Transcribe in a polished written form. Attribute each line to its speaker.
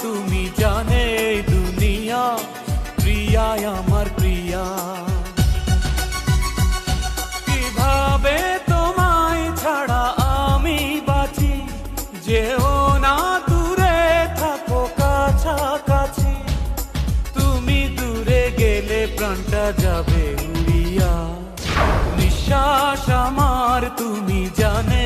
Speaker 1: তুমি জানে এই দুনিয়া, প্রিয়া আমার প্রিয়া। কিভাবে তোমায় ছাড়া আমি বাঁচি, যেও না দূরে থাকো কাছাকাছি। তুমি দূরে গেলে প্রাণটা যাবে উড়িয়া, নিঃশ্বাস আমার তুমি জানে